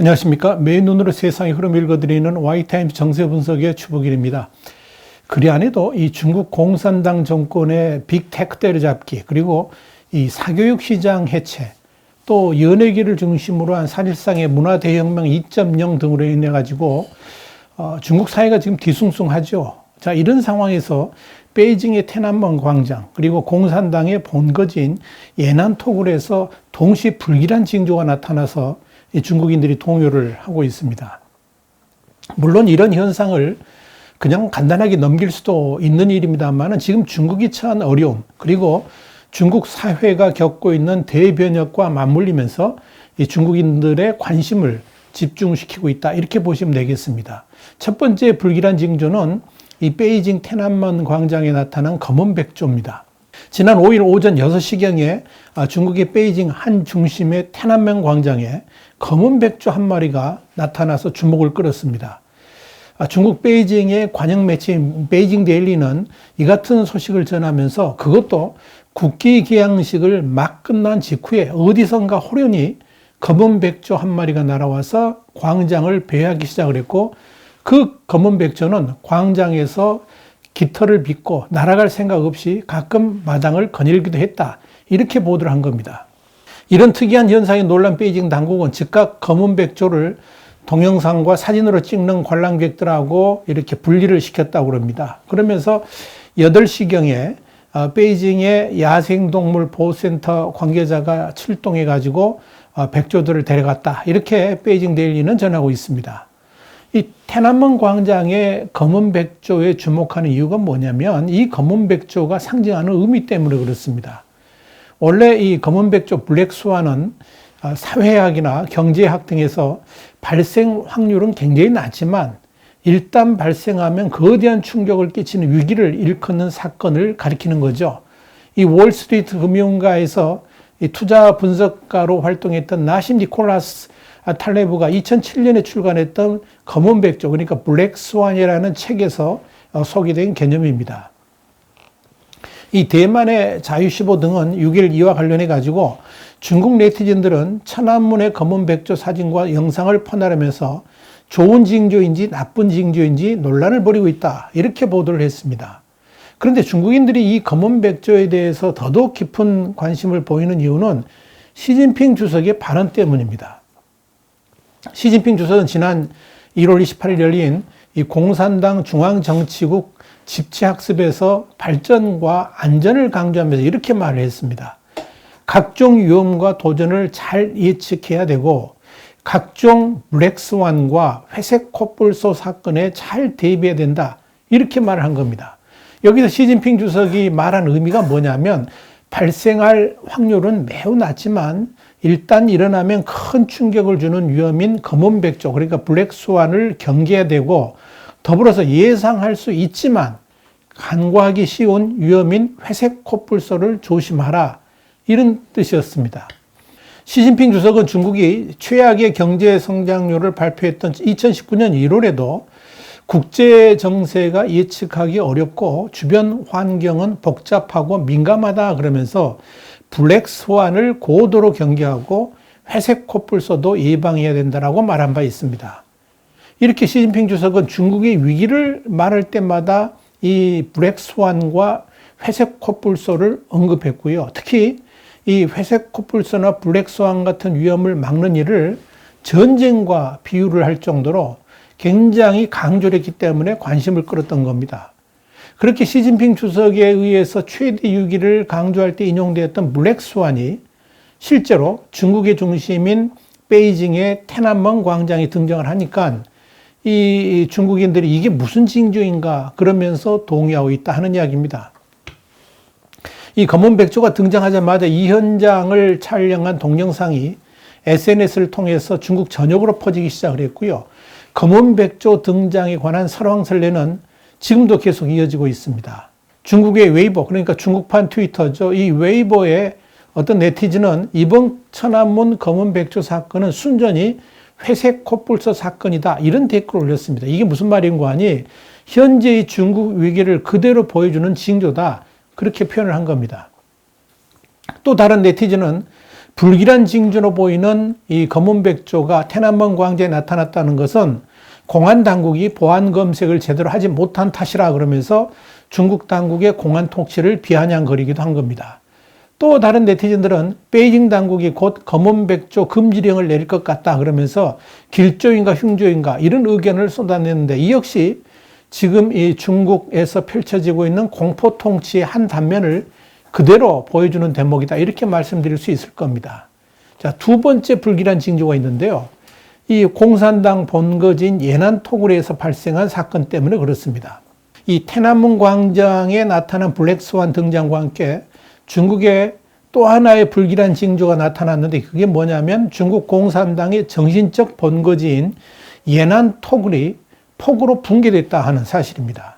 안녕하십니까. 매일 눈으로 세상의 흐름 읽어드리는 Y타임즈 정세 분석의 추복일입니다. 그리 안에도 이 중국 공산당 정권의 빅테크 때려잡기, 그리고 이 사교육 시장 해체, 또 연예계를 중심으로 한 사실상의 문화대혁명 2.0 등으로 인해 가지고 중국 사회가 지금 뒤숭숭하죠. 자, 이런 상황에서 베이징의天安门 광장, 그리고 공산당의 본거지인 예난토굴에서 동시 불길한 징조가 나타나서 중국인들이 동요를 하고 있습니다. 물론 이런 현상을 그냥 간단하게 넘길 수도 있는 일입니다만 지금 중국이 처한 어려움, 그리고 중국 사회가 겪고 있는 대변혁과 맞물리면서 이 중국인들의 관심을 집중시키고 있다, 이렇게 보시면 되겠습니다. 첫 번째 불길한 징조는 이 베이징天安门 광장에 나타난 검은 백조입니다. 지난 5일 오전 6시경에 중국의 베이징 한 중심의天安门 광장에 검은 백조 한 마리가 나타나서 주목을 끌었습니다. 중국 베이징의 관영 매체인 베이징 데일리는 이 같은 소식을 전하면서 그것도 국기 기양식을 막 끝난 직후에 어디선가 호련히 검은 백조 한 마리가 날아와서 광장을 배회하기 시작을 했고, 그 검은 백조는 광장에서 깃털을 빗고 날아갈 생각 없이 가끔 마당을 거닐기도 했다, 이렇게 보도를 한 겁니다. 이런 특이한 현상에 놀란 베이징 당국은 즉각 검은 백조를 동영상과 사진으로 찍는 관람객들하고 이렇게 분리를 시켰다고 합니다. 그러면서 8시경에 베이징의 야생동물 보호센터 관계자가 출동해 가지고 백조들을 데려갔다, 이렇게 베이징 데일리는 전하고 있습니다. 이天安門 광장의 검은 백조에 주목하는 이유가 뭐냐면 이 검은 백조가 상징하는 의미 때문에 그렇습니다. 원래 이 검은 백조 블랙스완은 사회학이나 경제학 등에서 발생 확률은 굉장히 낮지만 일단 발생하면 거대한 충격을 끼치는 위기를 일컫는 사건을 가리키는 거죠. 이 월스트리트 금융가에서 이 투자 분석가로 활동했던 나심 니콜라스 탈레브가 2007년에 출간했던 검은 백조, 그러니까 블랙스완이라는 책에서 소개된 개념입니다. 이 대만의 자유시보 등은 6일 이와 관련해 가지고 중국 네티즌들은 천안문의 검은 백조 사진과 영상을 퍼나르면서 좋은 징조인지 나쁜 징조인지 논란을 벌이고 있다, 이렇게 보도를 했습니다. 그런데 중국인들이 이 검은 백조에 대해서 더더욱 깊은 관심을 보이는 이유는 시진핑 주석의 발언 때문입니다. 시진핑 주석은 지난 1월 28일 열린 이 공산당 중앙정치국 집체학습에서 발전과 안전을 강조하면서 이렇게 말을 했습니다. 각종 위험과 도전을 잘 예측해야 되고 각종 블랙스완과 회색 코뿔소 사건에 잘 대비해야 된다, 이렇게 말을 한 겁니다. 여기서 시진핑 주석이 말한 의미가 뭐냐면 발생할 확률은 매우 낮지만 일단 일어나면 큰 충격을 주는 위험인 검은 백조, 그러니까 블랙스완을 경계해야 되고, 더불어서 예상할 수 있지만 간과하기 쉬운 위험인 회색 코뿔소를 조심하라, 이런 뜻이었습니다. 시진핑 주석은 중국이 최악의 경제 성장률을 발표했던 2019년 1월에도 국제 정세가 예측하기 어렵고 주변 환경은 복잡하고 민감하다 그러면서 블랙스완을 고도로 경계하고 회색 코뿔소도 예방해야 된다라고 말한 바 있습니다. 이렇게 시진핑 주석은 중국의 위기를 말할 때마다 이 블랙스완과 회색 코뿔소를 언급했고요. 특히 이 회색 코뿔소나 블랙스완 같은 위험을 막는 일을 전쟁과 비유를 할 정도로 굉장히 강조를 했기 때문에 관심을 끌었던 겁니다. 그렇게 시진핑 주석에 의해서 최대 위기를 강조할 때 인용되었던 블랙스완이 실제로 중국의 중심인 베이징의天安門 광장에 등장을 하니까 이 중국인들이 이게 무슨 징조인가 그러면서 동의하고 있다 하는 이야기입니다. 이 검은 백조가 등장하자마자 이 현장을 촬영한 동영상이 SNS를 통해서 중국 전역으로 퍼지기 시작을 했고요. 검은 백조 등장에 관한 설왕설래는 지금도 계속 이어지고 있습니다. 중국의 웨이보, 그러니까 중국판 트위터죠. 이 웨이보에 어떤 네티즌은 이번 천안문 검은 백조 사건은 순전히 회색 코뿔소 사건이다, 이런 댓글을 올렸습니다. 이게 무슨 말인고 하니 현재의 중국 위기를 그대로 보여주는 징조다, 그렇게 표현을 한 겁니다. 또 다른 네티즌은 불길한 징조로 보이는 이 검은 백조가天安門 광장에 나타났다는 것은 공안 당국이 보안 검색을 제대로 하지 못한 탓이라 그러면서 중국 당국의 공안 통치를 비아냥거리기도 한 겁니다. 또 다른 네티즌들은 베이징 당국이 곧 검은 백조 금지령을 내릴 것 같다 그러면서 길조인가 흉조인가 이런 의견을 쏟아냈는데, 이 역시 지금 이 중국에서 펼쳐지고 있는 공포 통치의 한 단면을 그대로 보여주는 대목이다, 이렇게 말씀드릴 수 있을 겁니다. 자, 두 번째 불길한 징조가 있는데요. 이 공산당 본거지인 예난 토굴에서 발생한 사건 때문에 그렇습니다. 이天安門 광장에 나타난 블랙스완 등장과 함께 중국의 또 하나의 불길한 징조가 나타났는데, 그게 뭐냐면 중국 공산당의 정신적 본거지인 예난 토굴이 폭우로 붕괴됐다 하는 사실입니다.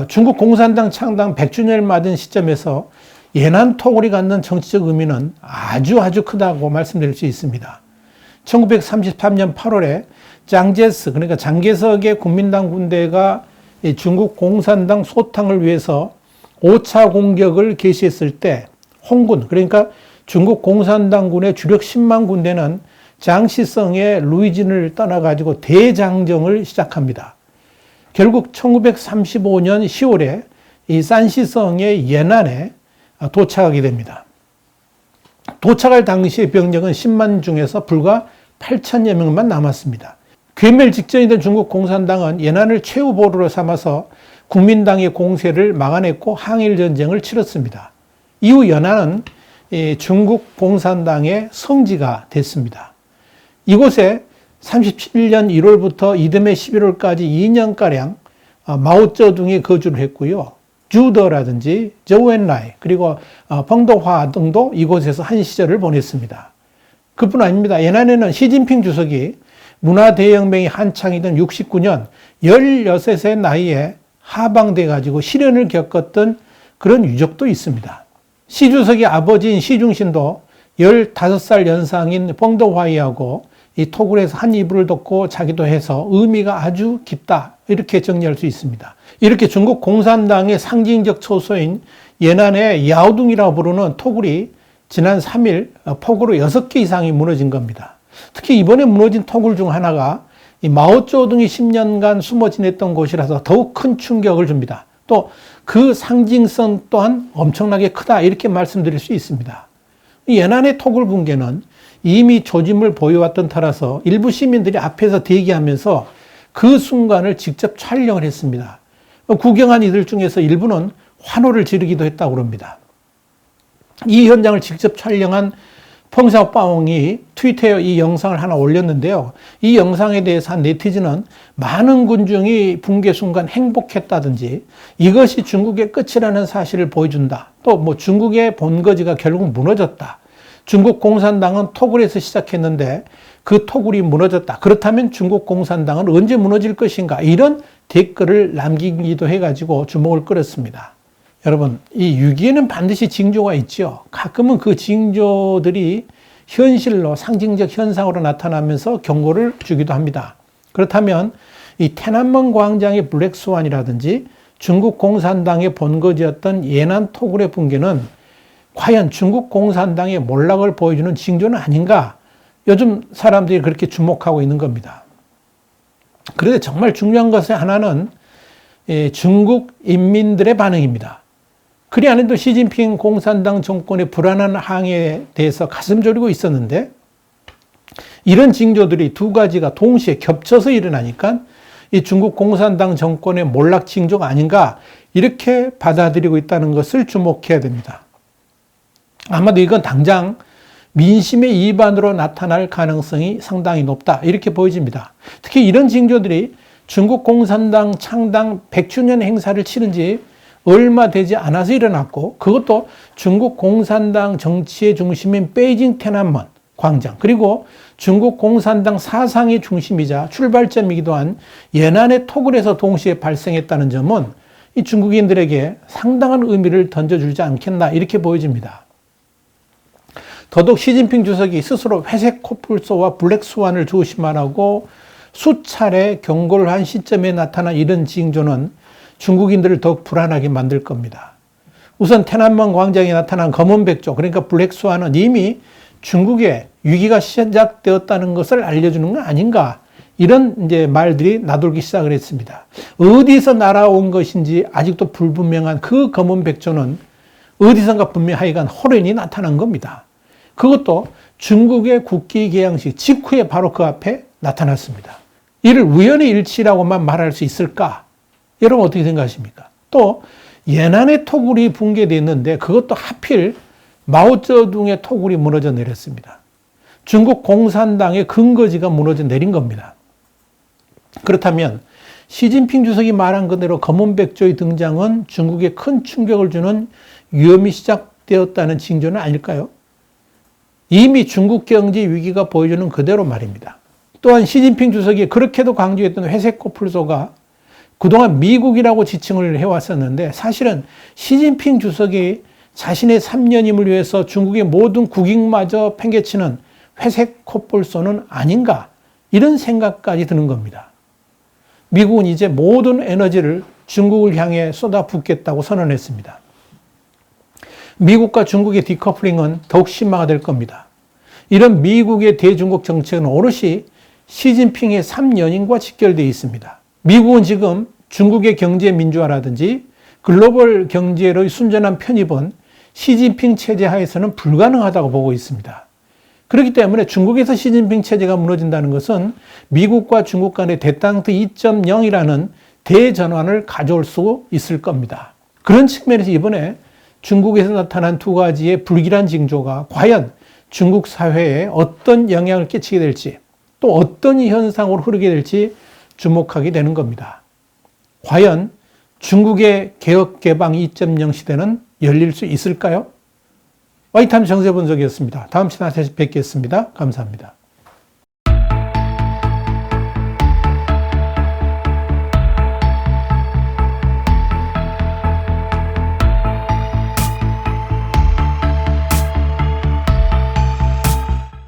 중국 공산당 창당 100주년을 맞은 시점에서 예난 토굴이 갖는 정치적 의미는 아주 크다고 말씀드릴 수 있습니다. 1933년 8월에 장제스, 그러니까 장개석의 국민당 군대가 중국 공산당 소탕을 위해서 5차 공격을 개시했을 때 홍군, 그러니까 중국 공산당군의 주력 10만 군대는 장시성의 루이진을 떠나가지고 대장정을 시작합니다. 결국 1935년 10월에 이 산시성의 예난에 도착하게 됩니다. 도착할 당시의 병력은 10만 중에서 불과 8천여 명만 남았습니다. 괴멸 직전이던 중국 공산당은 예난을 최후 보루로 삼아서 국민당의 공세를 막아냈고 항일 전쟁을 치렀습니다. 이후 예난은 중국 공산당의 성지가 됐습니다. 이곳에 37년 1월부터 이듬해 11월까지 2년가량 마오쩌둥이 거주를 했고요. 주더라든지 저우엔라이 그리고 펑도화 등도 이곳에서 한 시절을 보냈습니다. 그뿐 아닙니다. 예난에는 시진핑 주석이 문화대혁명이 한창이던 69년 16세 나이에 하방돼 가지고 실현을 겪었던 그런 유적도 있습니다. 시 주석의 아버지인 시중신도 15살 연상인 펑도화이하고 이 토굴에서 한 이불을 덮고 자기도 해서 의미가 아주 깊다, 이렇게 정리할 수 있습니다. 이렇게 중국 공산당의 상징적 초소인 예난의 야오둥이라고 부르는 토굴이 지난 3일 폭우로 6개 이상이 무너진 겁니다. 특히 이번에 무너진 토굴 중 하나가 이 마오쩌둥이 10년간 숨어 지냈던 곳이라서 더욱 큰 충격을 줍니다. 또 그 상징성 또한 엄청나게 크다, 이렇게 말씀드릴 수 있습니다. 예난의 토굴 붕괴는 이미 조짐을 보여왔던 터라서 일부 시민들이 앞에서 대기하면서 그 순간을 직접 촬영을 했습니다. 구경한 이들 중에서 일부는 환호를 지르기도 했다고 합니다. 이 현장을 직접 촬영한 펑샤오빠옹이 트위터에 이 영상을 하나 올렸는데요. 이 영상에 대해서 한 네티즌은 많은 군중이 붕괴 순간 행복했다든지 이것이 중국의 끝이라는 사실을 보여준다. 또 중국의 본거지가 결국 무너졌다. 중국 공산당은 토굴에서 시작했는데 그 토굴이 무너졌다. 그렇다면 중국 공산당은 언제 무너질 것인가? 이런 댓글을 남기기도 해가지고 주목을 끌었습니다. 여러분, 이 위기에는 반드시 징조가 있죠. 가끔은 그 징조들이 현실로 상징적 현상으로 나타나면서 경고를 주기도 합니다. 그렇다면 이天安門 광장의 블랙스완이라든지 중국 공산당의 본거지였던 예난 토굴의 붕괴는 과연 중국 공산당의 몰락을 보여주는 징조는 아닌가? 요즘 사람들이 그렇게 주목하고 있는 겁니다. 그런데 정말 중요한 것의 하나는 중국 인민들의 반응입니다. 그리 안에도 시진핑 공산당 정권의 불안한 항해에 대해서 가슴 졸이고 있었는데, 이런 징조들이 두 가지가 동시에 겹쳐서 일어나니까 이 중국 공산당 정권의 몰락 징조가 아닌가, 이렇게 받아들이고 있다는 것을 주목해야 됩니다. 아마도 이건 당장 민심의 이반으로 나타날 가능성이 상당히 높다, 이렇게 보여집니다. 특히 이런 징조들이 중국 공산당 창당 100주년 행사를 치른 지 얼마 되지 않아서 일어났고, 그것도 중국 공산당 정치의 중심인 베이징天安門 광장, 그리고 중국 공산당 사상의 중심이자 출발점이기도 한 예난의 토굴에서 동시에 발생했다는 점은 이 중국인들에게 상당한 의미를 던져주지 않겠나, 이렇게 보여집니다. 더더욱 시진핑 주석이 스스로 회색 코뿔소와 블랙스완을 조심하라고 수차례 경고를 한 시점에 나타난 이런 징조는 중국인들을 더욱 불안하게 만들 겁니다. 우선天安門 광장에 나타난 검은 백조, 그러니까 블랙스완은 이미 중국에 위기가 시작되었다는 것을 알려주는 건 아닌가. 이런 이제 말들이 나돌기 시작을 했습니다. 어디서 날아온 것인지 아직도 불분명한 그 검은 백조는 어디선가 분명히 하여간 호련히 나타난 겁니다. 그것도 중국의 국기 개양식 직후에 바로 그 앞에 나타났습니다. 이를 우연의 일치라고만 말할 수 있을까? 여러분 어떻게 생각하십니까? 또 예난의 토굴이 붕괴됐는데 그것도 하필 마오쩌둥의 토굴이 무너져 내렸습니다. 중국 공산당의 근거지가 무너져 내린 겁니다. 그렇다면 시진핑 주석이 말한 그대로 검은 백조의 등장은 중국에 큰 충격을 주는 위험이 시작되었다는 징조는 아닐까요? 이미 중국 경제 위기가 보여주는 그대로 말입니다. 또한 시진핑 주석이 그렇게도 강조했던 회색 코뿔소가 그동안 미국이라고 지칭을 해왔었는데 사실은 시진핑 주석이 자신의 3년임을 위해서 중국의 모든 국익마저 팽개치는 회색 코뿔소는 아닌가 이런 생각까지 드는 겁니다. 미국은 이제 모든 에너지를 중국을 향해 쏟아붓겠다고 선언했습니다. 미국과 중국의 디커플링은 더욱 심화가 될 겁니다. 이런 미국의 대중국 정책은 오롯이 시진핑의 3년임과 직결되어 있습니다. 미국은 지금 중국의 경제 민주화라든지 글로벌 경제의 순전한 편입은 시진핑 체제 하에서는 불가능하다고 보고 있습니다. 그렇기 때문에 중국에서 시진핑 체제가 무너진다는 것은 미국과 중국 간의 데탕트 2.0이라는 대전환을 가져올 수 있을 겁니다. 그런 측면에서 이번에 중국에서 나타난 두 가지의 불길한 징조가 과연 중국 사회에 어떤 영향을 끼치게 될지 또 어떤 현상으로 흐르게 될지 주목하게 되는 겁니다. 과연 중국의 개혁개방 2.0 시대는 열릴 수 있을까요? 와이타임 정세분석이었습니다. 다음 시간에 다시 뵙겠습니다. 감사합니다.